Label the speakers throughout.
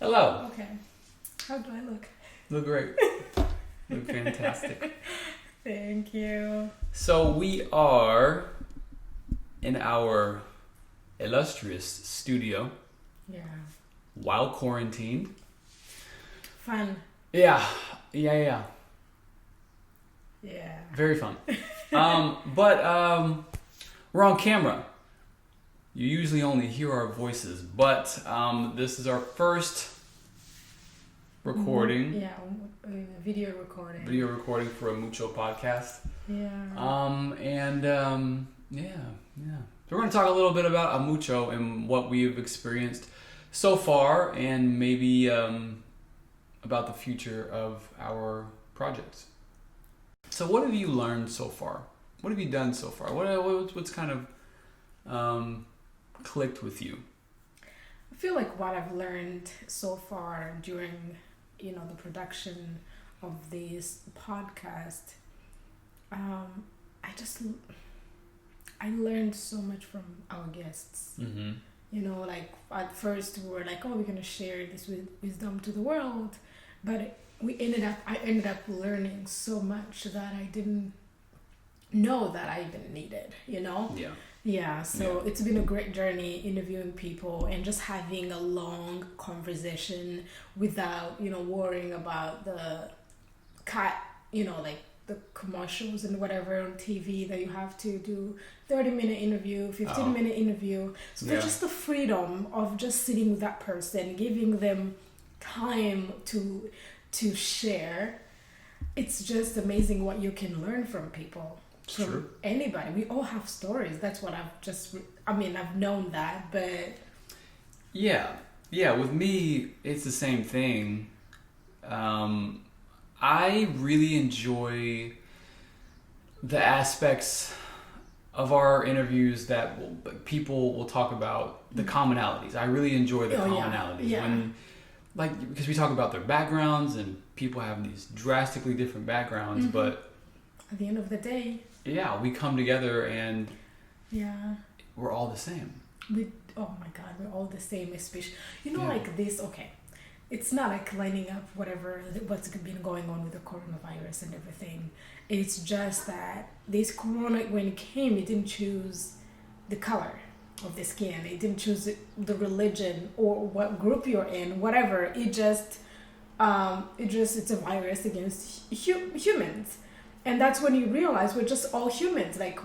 Speaker 1: Hello.
Speaker 2: Okay. How do I look?
Speaker 1: Look great. Look fantastic.
Speaker 2: Thank you.
Speaker 1: So we are in our illustrious studio
Speaker 2: Yeah.
Speaker 1: while quarantined.
Speaker 2: Fun.
Speaker 1: Yeah.
Speaker 2: Yeah.
Speaker 1: Very fun. But we're on camera. You usually only hear our voices, but this is our first recording.
Speaker 2: Yeah, video recording.
Speaker 1: Video recording for a Mucho podcast.
Speaker 2: Yeah.
Speaker 1: Yeah. So we're going to talk a little bit about Mucho and what we've experienced so far, and maybe about the future of our projects. So what have you learned so far? What have you done so far? What's kind of clicked with you?
Speaker 2: I feel like what I've learned so far during, the production of this podcast, I learned so much from our guests.
Speaker 1: Mm-hmm.
Speaker 2: Like at first we were like, oh, we're gonna share this wisdom to the world, but I ended up learning so much that I didn't know that I even needed. Yeah, so it's been a great journey interviewing people and just having a long conversation without, worrying about the like the commercials and whatever on TV that you have to do 30-minute interview, 15-minute interview. So there's just the freedom of just sitting with that person, giving them time to share. It's just amazing what you can learn from people. From
Speaker 1: True.
Speaker 2: Anybody. We all have stories. That's what I've known that, but
Speaker 1: Yeah, with me it's the same thing. I really enjoy the aspects of our interviews that people will talk about the commonalities. I really enjoy the commonalities because we talk about their backgrounds, and people have these drastically different backgrounds, but
Speaker 2: at the end of the day,
Speaker 1: we come together and we're all the same.
Speaker 2: Oh my God, we're all the same, especially like this. Okay, it's not like lining up what's been going on with the coronavirus and everything. It's just that this corona, when it came, it didn't choose the color of the skin. It didn't choose the religion or what group you're in, whatever. It's a virus against humans. And that's when you realize we're just all humans. Like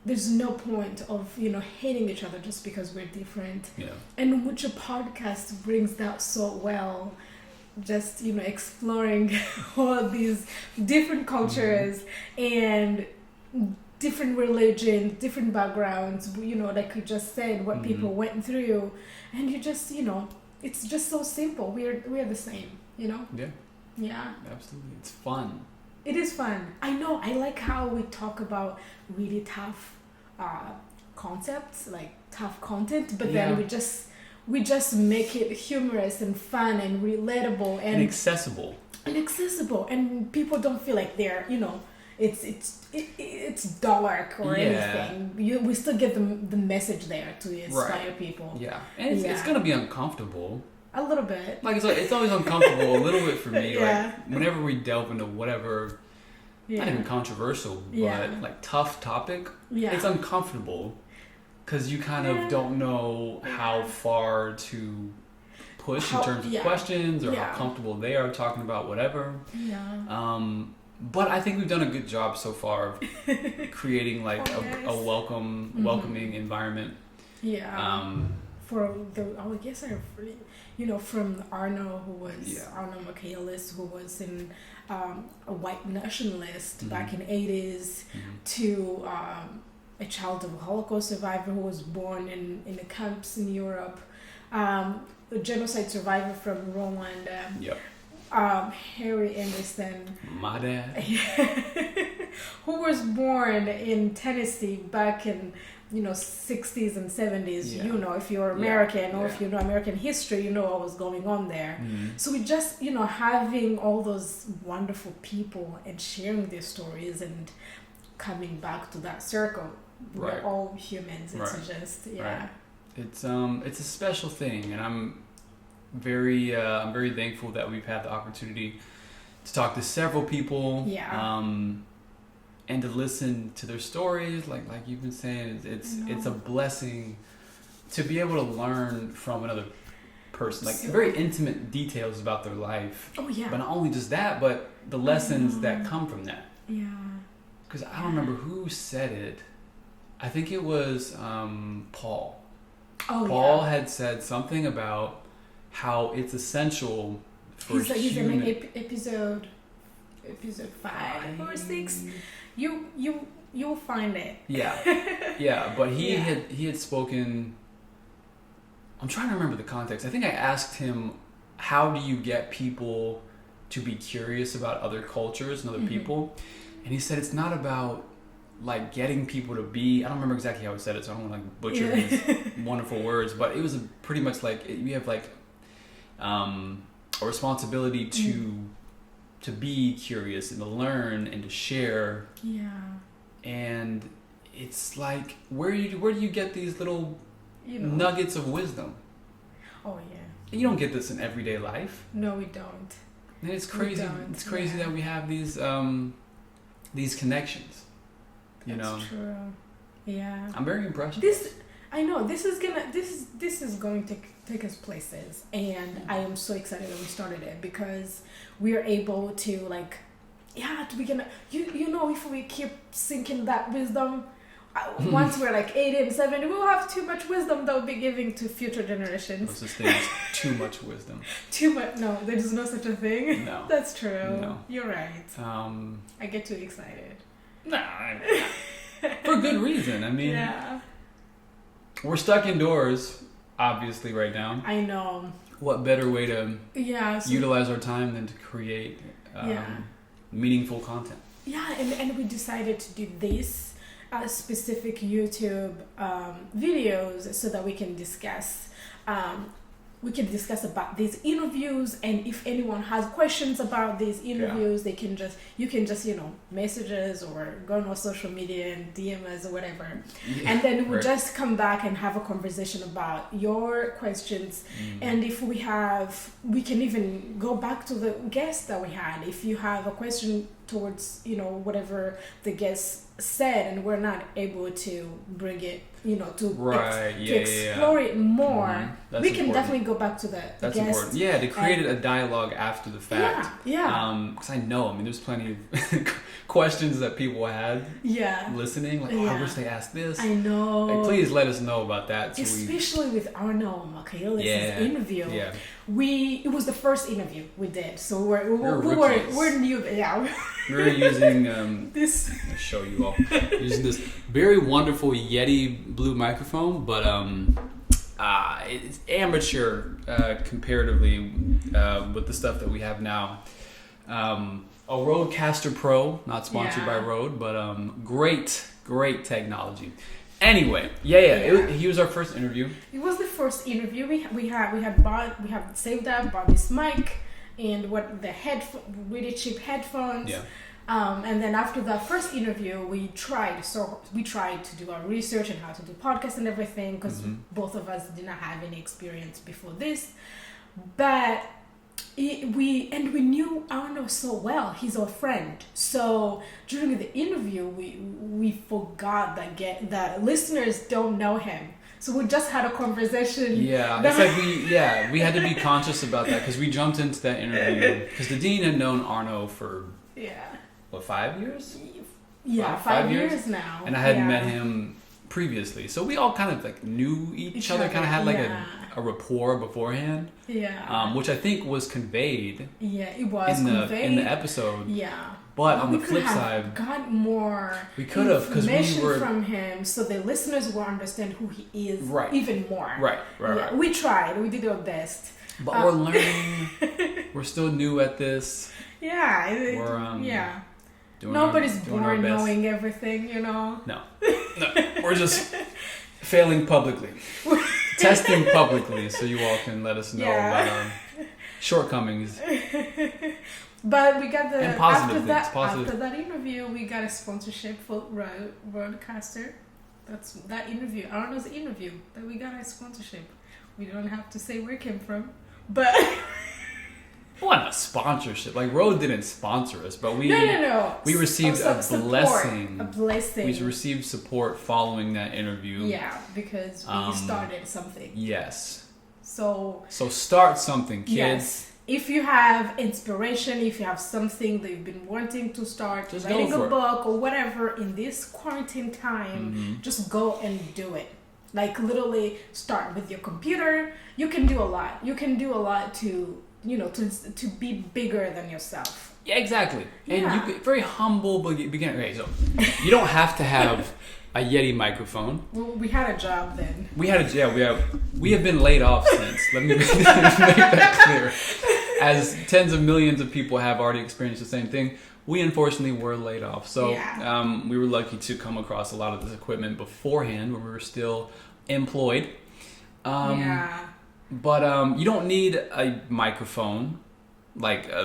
Speaker 2: there's no point of, hating each other just because we're different.
Speaker 1: Yeah.
Speaker 2: And which a podcast brings that so well. Just, exploring all these different cultures and different religions, different backgrounds, like you just said, what people went through. And you just, it's just so simple. We're the same,
Speaker 1: Yeah.
Speaker 2: Yeah.
Speaker 1: Absolutely. It's fun.
Speaker 2: It is fun. I know. I like how we talk about really tough concepts, like tough content, but then we just make it humorous and fun and relatable and
Speaker 1: accessible.
Speaker 2: And people don't feel like they're, it's dark or anything. We still get the message there to inspire people.
Speaker 1: Yeah, and it's gonna be uncomfortable.
Speaker 2: A little bit.
Speaker 1: Like it's always uncomfortable a little bit for me. Like whenever we delve into whatever, not even controversial, but like tough topic, it's uncomfortable because you kind of don't know how far to push in terms of questions or how comfortable they are talking about whatever.
Speaker 2: Yeah.
Speaker 1: But I think we've done a good job so far of creating like a welcoming environment.
Speaker 2: Yeah. From Arno, who was Arno Michaelis, who was in a white nationalist back in the 80s, to a child of a Holocaust survivor who was born in the camps in Europe, a genocide survivor from Rwanda, Harry Anderson,
Speaker 1: my dad,
Speaker 2: who was born in Tennessee back in 60s and 70s. If you're American or if you know American history, you know what was going on there. So we just having all those wonderful people and sharing their stories and coming back to that circle. We're all humans. It's just
Speaker 1: It's a special thing, and I'm very thankful that we've had the opportunity to talk to several people.
Speaker 2: Yeah.
Speaker 1: And to listen to their stories, like you've been saying, it's a blessing to be able to learn from another person, like very intimate details about their life.
Speaker 2: Oh yeah.
Speaker 1: But not only just that, but the lessons that come from that.
Speaker 2: Yeah.
Speaker 1: Because I don't remember who said it. I think it was Paul.
Speaker 2: Oh,
Speaker 1: Paul had said something about how it's essential for
Speaker 2: he's
Speaker 1: human...
Speaker 2: in episode 5 or 6. You'll find it.
Speaker 1: Yeah. But he had spoken. I'm trying to remember the context. I think I asked him, how do you get people to be curious about other cultures and other people? And he said it's not about like getting people to be... I don't remember exactly how he said it, so I don't want to like butcher his wonderful words, but it was pretty much like you have like a responsibility to be curious and to learn and to share.
Speaker 2: Yeah.
Speaker 1: And it's like, where do you get these little nuggets of wisdom?
Speaker 2: Oh yeah.
Speaker 1: You don't get this in everyday life.
Speaker 2: No, we don't.
Speaker 1: And it's crazy. It's crazy that we have these connections.
Speaker 2: That's true. Yeah.
Speaker 1: I'm very impressed.
Speaker 2: I know this is going to take us places, and I am so excited that we started it because we are able to we can if we keep sinking that wisdom, once we're like 80 and 70, we'll have too much wisdom that we'll be giving to future generations.
Speaker 1: What's this thing? Is too much wisdom.
Speaker 2: Too much? No, there's no such a thing.
Speaker 1: No,
Speaker 2: that's true.
Speaker 1: No,
Speaker 2: you're right. I get too excited.
Speaker 1: No, for good reason. I mean,
Speaker 2: yeah.
Speaker 1: We're stuck indoors, obviously, right now.
Speaker 2: I know.
Speaker 1: What better way to utilize our time than to create meaningful content? Yeah,
Speaker 2: and we decided to do this specific YouTube videos so that we can discuss about these interviews, and if anyone has questions about these interviews, you can just message us or go on our social media and DM us or whatever, and then we'll just come back and have a conversation about your questions. And if we can even go back to the guest that we had. If you have a question towards whatever the guest said and we're not able to bring it to explore it more, we can definitely go back to the
Speaker 1: That's
Speaker 2: guest.
Speaker 1: Important. Yeah, to create a dialogue after the fact.
Speaker 2: Yeah.
Speaker 1: Because I know, there's plenty of questions that people had listening. Like, I wish they asked this.
Speaker 2: I know.
Speaker 1: Like, please let us know about that. So
Speaker 2: especially with Arno Michaelis' interview.
Speaker 1: Yeah.
Speaker 2: It was the first interview we did, so we're new. Yeah.
Speaker 1: We're using this. I'll show you all. Using this very wonderful Yeti blue microphone, but it's amateur comparatively with the stuff that we have now. A Rodecaster Pro, not sponsored by Rode, but great technology. Anyway, he was our first interview. It was the first interview. We have saved up, bought this mic, and really cheap headphones. Yeah. And then after that first interview, we tried to do our research and how to do podcasts and everything, because both of us did not have any experience before this. But we knew Arno so well. He's our friend. So during the interview, we forgot that listeners don't know him. So we just had a conversation. Yeah, it's like we had to be conscious about that, because we jumped into that interview because Dydine had known Arno for 5 years? Yeah, 5 years now. And I hadn't met him previously, so we all kind of like knew each other, kind of had like a rapport beforehand. Yeah. Which I think was conveyed. Yeah, it was conveyed in the episode. Yeah. But on the flip side, got more. We could have, because we were from him, so the listeners will understand who he is even more. Right. Yeah, we tried. We did our best. But we're learning. We're still new at this. Yeah. We're nobody's born knowing everything, No. We're just failing publicly. Testing publicly, so you all can let us know about our shortcomings. But we got after that interview, we got a sponsorship for Rodecaster. That's that interview. Arno's interview that we got a sponsorship. We don't have to say where it came from.
Speaker 2: But
Speaker 1: What a sponsorship! Like Rode didn't sponsor us, but we
Speaker 2: no.
Speaker 1: we received a
Speaker 2: Support.
Speaker 1: blessing.
Speaker 2: A blessing.
Speaker 1: We received support following that interview.
Speaker 2: Yeah, because we started something.
Speaker 1: Yes.
Speaker 2: So
Speaker 1: start something, kids.
Speaker 2: Yes. If you have inspiration, if you have something that you've been wanting to start,
Speaker 1: Just
Speaker 2: writing
Speaker 1: go for
Speaker 2: a
Speaker 1: it.
Speaker 2: book or whatever in this quarantine time, just go and do it. Like literally start with your computer. You can do a lot. You can do a lot to to be bigger than yourself.
Speaker 1: Yeah, exactly. And
Speaker 2: Yeah.
Speaker 1: you very humble beginner. Okay, so you don't have to have a Yeti microphone.
Speaker 2: Well, we had a job then.
Speaker 1: We have been laid off since. Let me make that clear. As tens of millions of people have already experienced the same thing, we unfortunately were laid off. So
Speaker 2: Yeah.
Speaker 1: we were lucky to come across a lot of this equipment beforehand when we were still employed.
Speaker 2: Yeah.
Speaker 1: But you don't need a microphone, like a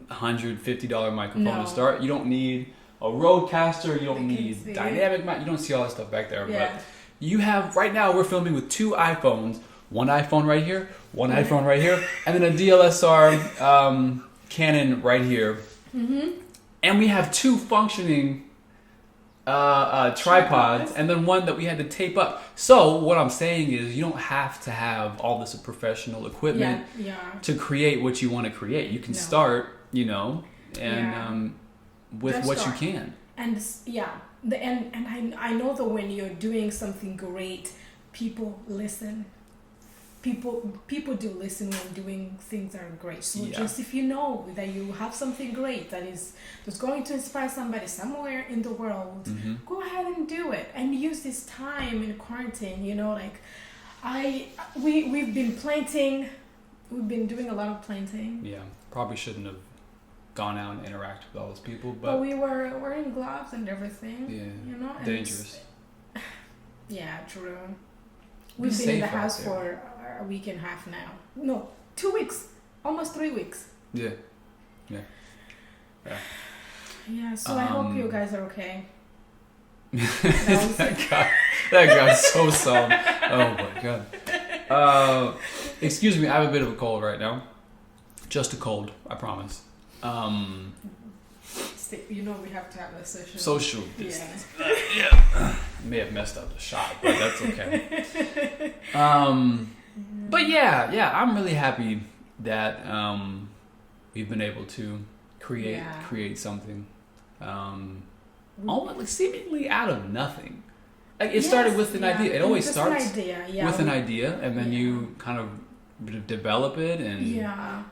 Speaker 1: $150 microphone
Speaker 2: No.
Speaker 1: to start. You don't need a Rodecaster. You don't
Speaker 2: I can
Speaker 1: need
Speaker 2: see.
Speaker 1: dynamic mic. You don't see all that stuff back there.
Speaker 2: Yeah.
Speaker 1: But you have, right now we're filming with two iPhones. One iPhone right here, one iPhone right here, and then a DLSR Canon right here.
Speaker 2: Mm-hmm.
Speaker 1: And we have two functioning tripods, and then one that we had to tape up. So what I'm saying is you don't have to have all this professional equipment
Speaker 2: Yeah.
Speaker 1: to create what you want to create. You can
Speaker 2: No.
Speaker 1: start, and
Speaker 2: Yeah.
Speaker 1: with
Speaker 2: Just
Speaker 1: what
Speaker 2: start.
Speaker 1: you can.
Speaker 2: And I know that when you're doing something great, people listen. People do listen when doing things that are great. So
Speaker 1: Yeah.
Speaker 2: just if you know that you have something great that's going to inspire somebody somewhere in the world, go ahead and do it and use this time in quarantine. We've been planting. We've been doing a lot of planting.
Speaker 1: Yeah, probably shouldn't have gone out and interact with all those people,
Speaker 2: But
Speaker 1: but
Speaker 2: we were wearing gloves and everything.
Speaker 1: yeah,
Speaker 2: and
Speaker 1: dangerous.
Speaker 2: Yeah, true.
Speaker 1: Be
Speaker 2: We've been in the
Speaker 1: safe out
Speaker 2: house
Speaker 1: there.
Speaker 2: for a week and a half now. No, 2 weeks. Almost 3 weeks.
Speaker 1: Yeah.
Speaker 2: Yeah, so I hope you guys are okay.
Speaker 1: that got so solemn. Oh my god. Excuse me, I have a bit of a cold right now. Just a cold, I promise.
Speaker 2: We have to have a social.
Speaker 1: Social
Speaker 2: Yeah.
Speaker 1: distance. Yeah. May have messed up the shot, but that's okay. But yeah, I'm really happy that we've been able to create something. Almost like seemingly out of nothing. Like it started with an idea. It always
Speaker 2: just
Speaker 1: starts
Speaker 2: an idea, yeah.
Speaker 1: with an idea, and then you kind of develop it, and
Speaker 2: Yeah.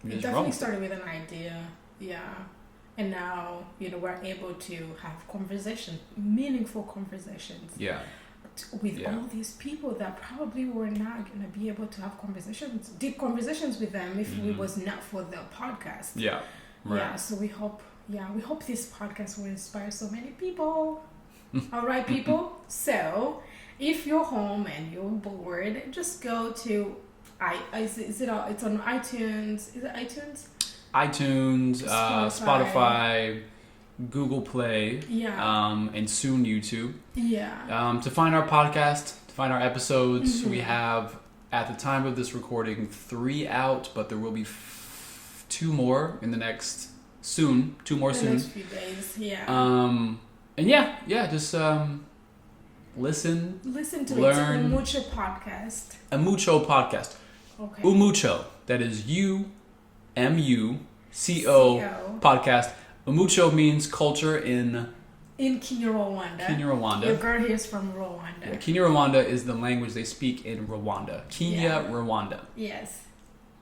Speaker 1: you
Speaker 2: It
Speaker 1: just
Speaker 2: definitely
Speaker 1: roll.
Speaker 2: started with an idea. Yeah. And now, we're able to have meaningful conversations.
Speaker 1: Yeah.
Speaker 2: With all these people that probably were not going to be able to have deep conversations with them if it was not for the podcast.
Speaker 1: Yeah. Right.
Speaker 2: Yeah, so we hope this podcast will inspire so many people. All right, people. So, if you're home and you're bored, just go to it's on iTunes. Is it iTunes?
Speaker 1: iTunes, Spotify, Google Play, and soon YouTube.
Speaker 2: Yeah.
Speaker 1: To find our podcast, to find our episodes, we have, at the time of this recording, 3 out, but there will be 2 more in the next soon. 2 more soon.
Speaker 2: Next few days, yeah.
Speaker 1: And just listen.
Speaker 2: Listen to
Speaker 1: learn.
Speaker 2: It's Umucho podcast.
Speaker 1: Umucho podcast.
Speaker 2: Okay.
Speaker 1: Umucho. That is UMUCO podcast. Umucho means culture in
Speaker 2: Kinyarwanda.
Speaker 1: Kinyarwanda.
Speaker 2: Your girl here is from Rwanda.
Speaker 1: Yeah, Kinyarwanda is the language they speak in Rwanda. Rwanda.
Speaker 2: Yes.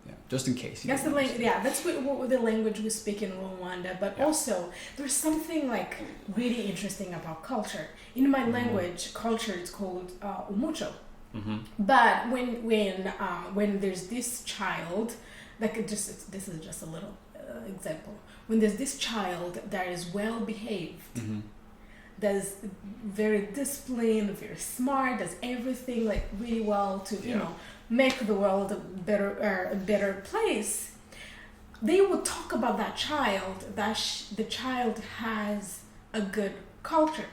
Speaker 1: Yeah, just in case.
Speaker 2: That's that's what the language we speak in Rwanda. But also, there's something like really interesting about culture. In my language, culture is called Umucho. But when there's this child, this is just a little example. When there's this child that is well behaved, that's very disciplined, very smart, does everything like really well to make the world a better place, they will talk about that child, that the child has a good culture.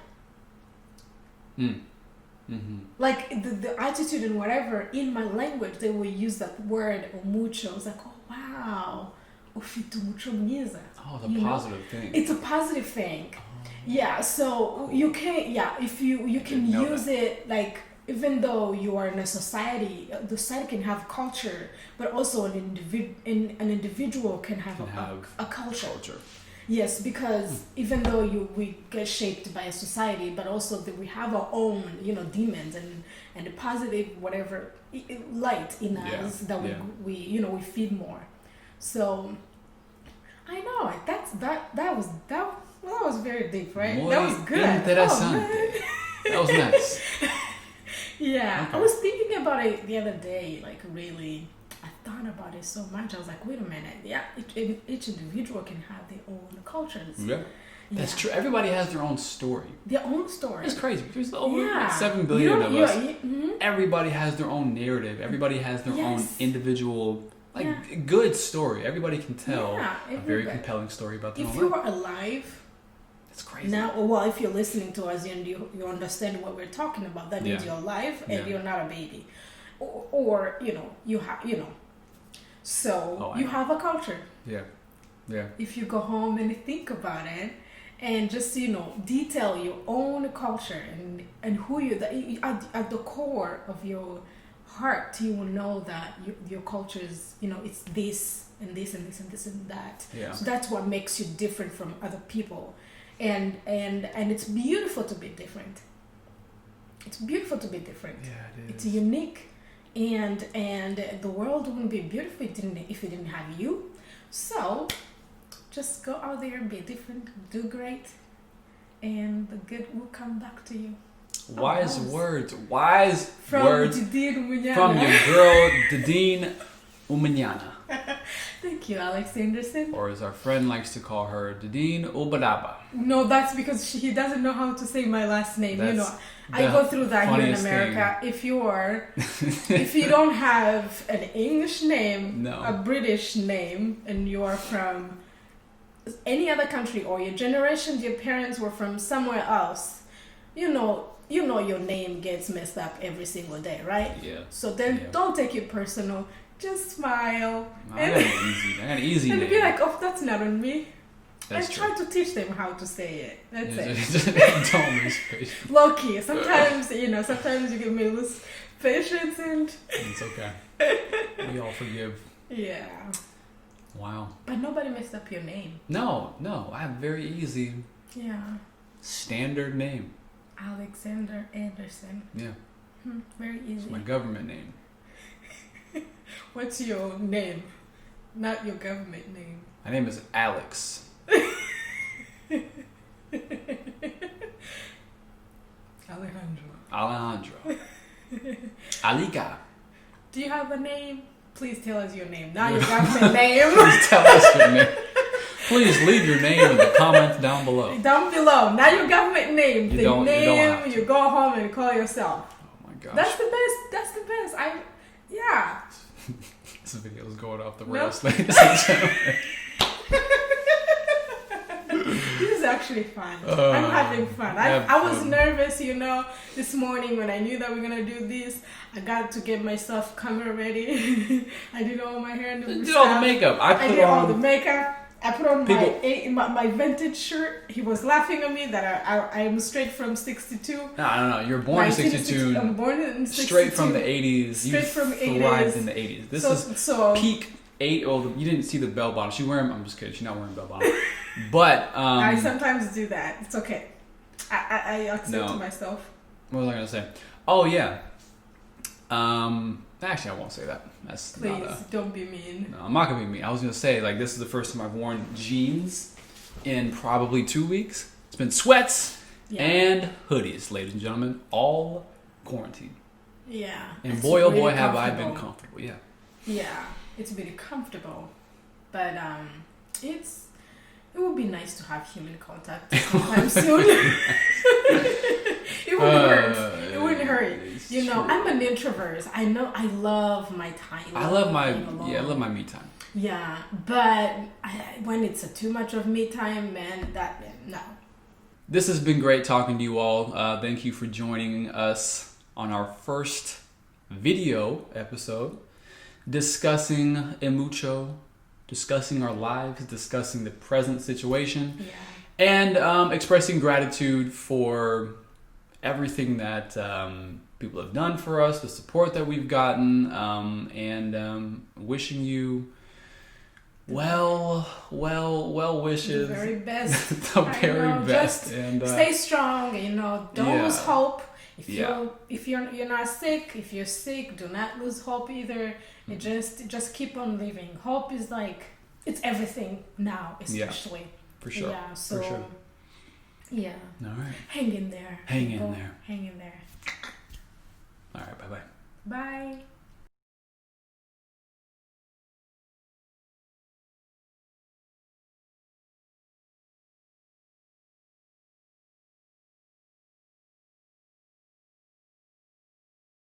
Speaker 2: Like the attitude and whatever in my language, they will use that word mucho. It's like, oh wow, ufite umuco mwiza.
Speaker 1: Oh, it's a positive thing.
Speaker 2: It's a positive thing. Yeah, so you can, if you can use it, like, even though you are in a society, the society can have culture, but also an individual can have a culture. Yes, because even though we get shaped by a society, but also that we have our own, demons and the positive whatever light in us that we feed more. So I know that was very deep, right?
Speaker 1: Muy
Speaker 2: that was good.
Speaker 1: Interesante. That was nice.
Speaker 2: Yeah,
Speaker 1: Okay.
Speaker 2: I was thinking about it the other day, like really. I thought about it so much. I was like, wait a minute. Yeah, each individual can have their own cultures.
Speaker 1: Yeah. That's true. Everybody has their own story.
Speaker 2: Their own story.
Speaker 1: It's crazy. There's over 7 billion of us. Everybody has their own narrative. Everybody has their own individual, good story. Everybody can tell a very compelling story about their own life.
Speaker 2: If you were alive,
Speaker 1: that's crazy.
Speaker 2: Now, well, if you're listening to us and you understand what we're talking about, that means you're alive and you're not a baby. Or you have, so you have a culture.
Speaker 1: Yeah.
Speaker 2: If you go home and think about it, and just detail your own culture and who you at the core of your heart, you will know that your culture is it's this and this and this and this and that.
Speaker 1: Yeah.
Speaker 2: So that's what makes you different from other people, and it's beautiful to be different. It's beautiful to be different.
Speaker 1: Yeah, it is.
Speaker 2: It's unique. And the world wouldn't be beautiful if it didn't have you. So just go out there and be different, do great, and the good will come back to you.
Speaker 1: Wise words
Speaker 2: from
Speaker 1: Dydine
Speaker 2: Umunyana.
Speaker 1: from your girl Dydine Umunyana.
Speaker 2: Thank you, Alex Anderson.
Speaker 1: Or as our friend likes to call her, Dydine Ubadaba.
Speaker 2: No, that's because he doesn't know how to say my last name.
Speaker 1: That's
Speaker 2: I go through that here in America. If you don't have an English name, a British name, and you are from any other country, or your parents were from somewhere else, you know your name gets messed up every single day, right?
Speaker 1: Yeah.
Speaker 2: So then don't take it personal. Just smile.
Speaker 1: I got an easy
Speaker 2: and
Speaker 1: name.
Speaker 2: be like, oh, that's not on me.
Speaker 1: That's
Speaker 2: try to teach them how to say it. That's it.
Speaker 1: Don't lose patience.
Speaker 2: Low key. Sometimes, sometimes you may lose patience and...
Speaker 1: It's okay. We all forgive.
Speaker 2: Yeah.
Speaker 1: Wow.
Speaker 2: But nobody messed up your name.
Speaker 1: No. I have a very easy,
Speaker 2: standard
Speaker 1: name.
Speaker 2: Alexander Anderson.
Speaker 1: Yeah.
Speaker 2: Very easy.
Speaker 1: It's my government name.
Speaker 2: What's your name? Not your government name.
Speaker 1: My name is Alex. Alejandro. Alika.
Speaker 2: Do you have a name? Please tell us your name. Not your government name.
Speaker 1: Please tell us your name. Please leave your name in the comments down below.
Speaker 2: Down below. Not your government name.
Speaker 1: You don't have to.
Speaker 2: You go home and call yourself.
Speaker 1: Oh my gosh.
Speaker 2: That's the best.
Speaker 1: This video is going off the rails, ladies and gentlemen.
Speaker 2: This is actually fun. I'm having fun. I was nervous, this morning when I knew that we were going to do this. I got to get myself camera ready. I did all my hair and
Speaker 1: did all the makeup. I did
Speaker 2: all the makeup. I put on my vintage shirt. He was laughing at me that I am straight from 62.
Speaker 1: No. You're born in 62.
Speaker 2: I'm born in 62.
Speaker 1: Straight from the 80s.
Speaker 2: Straight from 80s.
Speaker 1: Thrived in the 80s. This is peak 8. Oh, you didn't see the bell bottom. I'm just kidding. She's not wearing bell bottom. But
Speaker 2: I sometimes do that. It's okay. I accept myself.
Speaker 1: What was I gonna say? Oh yeah. Actually, I won't say that.
Speaker 2: Please don't be mean.
Speaker 1: No, I'm not gonna be mean. I was gonna say this is the first time I've worn jeans in probably 2 weeks. It's been sweats and hoodies, ladies and gentlemen, all quarantine.
Speaker 2: Yeah.
Speaker 1: And boy, oh boy, have I been comfortable. Yeah.
Speaker 2: Yeah, it's really comfortable, but it would be nice to have human contact sometime soon. It wouldn't hurt. It wouldn't hurt. I'm an introvert. I know. I love my time.
Speaker 1: I love my me time.
Speaker 2: Yeah, but when it's too much of me time, man, no.
Speaker 1: This has been great talking to you all. Thank you for joining us on our first video episode discussing Emucho, discussing our lives, discussing the present situation, and expressing gratitude for everything that people have done for us, the support that we've gotten, and wishing you well wishes.
Speaker 2: The very best.
Speaker 1: The very best.
Speaker 2: Just
Speaker 1: and
Speaker 2: stay strong. Don't lose hope. If you're not sick, if you're sick, do not lose hope either. It just keep on living. Hope is like it's everything now, especially.
Speaker 1: For sure.
Speaker 2: Yeah. So.
Speaker 1: For sure.
Speaker 2: Yeah.
Speaker 1: All right.
Speaker 2: Hang in there.
Speaker 1: Hang in there.
Speaker 2: Hang in there.
Speaker 1: All right. Bye-bye.
Speaker 2: Bye.